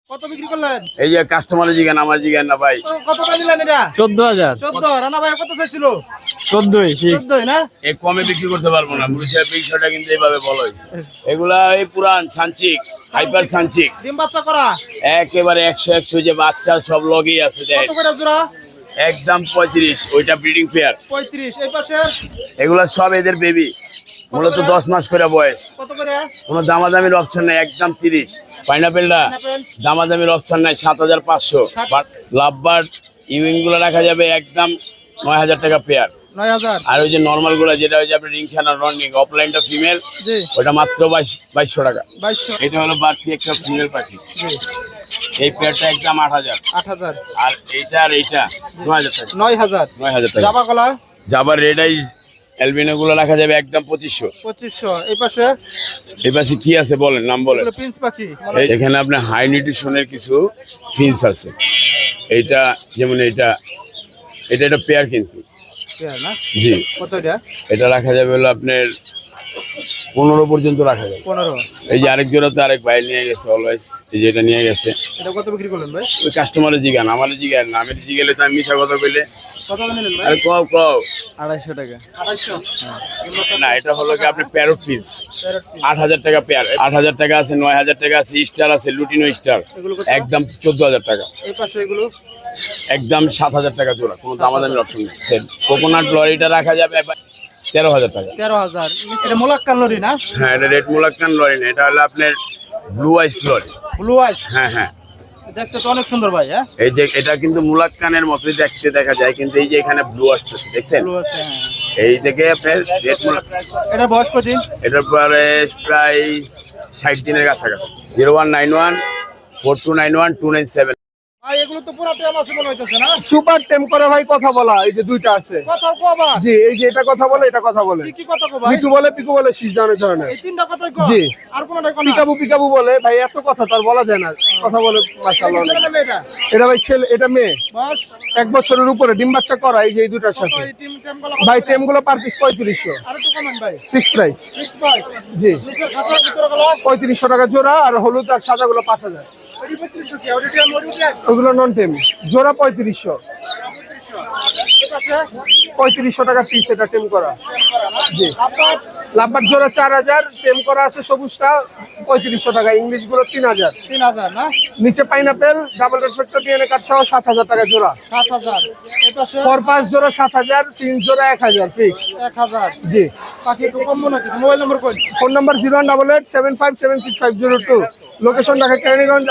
কত বিক্রি করলেন? এই যে কাস্টমারের জিগান আমার জিগান না ভাই। কত নিলেন এটা? 14,000। 14। রানা ভাই কত চাইছিল? 14 না? এই কমে বিক্রি করতে পারবো না, পুরুষের বিষয়টা কিন্তু এইভাবে বলো। এগুলা এই পুরান সানচিক, হাইপার সানচিক, ডিম বাচ্চা করা একেবারে 100 যে বাচ্চা সব লগেই আছে। কত করে জোড়া? একদম 35। ওইটা ব্রিডিং পেয়ার 35। এই পাশে এগুলা সব এদের বেবি, মূলত 10 মাস করে বয়স। কত করে? কোনো দামাদামির অপশন নাই, একদম 30। পাইনাপেলটা দামাদামির অপশন নাই, 7,500। লাভবার্ড ইউইং গুলো রাখা যাবে একদম 9,000 টাকা পেয়ার। 9,000। আর ওই যে নর্মাল গুলা যেটা ওই যে আপনি রিং ছানা রনিং অফলাইনটা ফিমেল, জি ওটা মাত্র 2200 টাকা। 2200। এটা হলো বাড়তি একটা ফিমেল পাখি। জি এই পেয়ারটা একদম 8,000। 8,000। আর এইটা আর এইটা 9,000 টাকা। 9,000। 9,000 টাকা। জাবা গলা জাবার রেড আই অ্যালবিনো গুলো রাখা যাবে একদম 2500। 2500। এই পাশে এই পাশে কি আছে বলেন, নাম বলেন। এগুলো প্রিন্স পাখি। এখানে আপনার হাই নিউট্রিশনের কিছু ফিন্স আছে। এইটা যেমন এটা একটা পেয়ার কিন্তু। পেয়ার না? জি। কত এটা? এটা রাখা যাবে হলো আপনার 15 পর্যন্ত রাখা যাবে। 15। এই যে আরেক জোড়া তো আরেক ভাই নিয়ে গেছে অলওয়েজ, এই যে এটা নিয়ে গেছে। এটা কত বিক্রি করলেন ভাই? ওই কাস্টমারের জিগান, আমার জিগান না, আমি জিগেলে তো আমি মিশা কথা কইলে। কত নিলেন ভাই? আরে কও 250 টাকা। 250। না, এটা হলো কি আপনি প্যারট পিস 8,000 টাকা পেয়ার। 8,000 টাকা আছে, 9,000 টাকা আছে, স্টার আছে, লুটিনো স্টার এগুলো কত? একদম 14,000 টাকা। এই পাশে এগুলো একদম 7,000 টাকা জোড়া, কোনো দামাদামির অপশন নেই। কোকোনাট লরিটা রাখা যাবে 13,000 টাকা। 13,000। এটা মোলাক্কান লরি না? হ্যাঁ, এটা রেড মুলাক্কান লরি না, এটা হলো আপনার ব্লু আইস লরি। ব্লু আইস। হ্যাঁ হ্যাঁ, দেখতে তো অনেক সুন্দর ভাই। হ্যাঁ এই যে এটা কিন্তু মুলাক্কানের মতোই দেখতে দেখা যায়, কিন্তু এই যে এখানে ব্লু আসছে দেখছেন, ব্লু আছে। হ্যাঁ এই থেকে আপনার রেড মুলাক্কান। এটার বয়স কতদিন? এটার পরে প্রায় 60 দিনের কাছাকাছি। 0191 4291 297। ভাই এগুলো তো পুরো টেম আছে মনে হইতেছে না? সুপার টেম করে ভাই কথা বলা, এই যে দুইটা আছে। কথা কবা? জি, এই যে এটা কথা বলে, এটা কথা বলে। কি কথা কো ভাই? পিকু বলে, পিকু বলে, শীষ জানে ধরনের। এই তিনটা কথাই কো? জি। আর কোনটা কো না? পিকাবু পিকাবু বলে ভাই, এত কথা তার বলা যায় না। কথা বলে মাশাআল্লাহ। এটা এটা ভাই ছেলে, এটা মেয়ে, বয়স 1 বছরের উপরে, ডিম বাচ্চা করা। এই যে এই দুটার কত? সাথে এই টেম গুলো ভাই টেম গুলো পার পিস 3500 আর একটু কমান ভাই। Fix price. Fix price. জি, নিচের খাতার ভিতরে গুলো 3500 টাকা জোড়া, আর হলুদ আর সাদা গুলো 5000। ওই 3500 কি? ওই টেম ওই টেম ওগুলো নন টেম জোড়া 3500। 3500 টাকা পিস এটা টেম করা। জি, আপনার লাভবার জোড়া 4000, টেম করা আছে সবুজটা 3500 টাকা, ইংলিশ গুলো 3000। 3000 না? নিচে pineapple double reflector DNA card সহ 7000 টাকা জোড়া। 7000। এই পাশে ফর 5 জোড়া 7000, 3 জোড়া 1000 ফিক্স। 1000। জি, বাকি একটু কম মনে হচ্ছে। মোবাইল নম্বর কই? Phone number 018875765002, location Dhaka Keraniganj.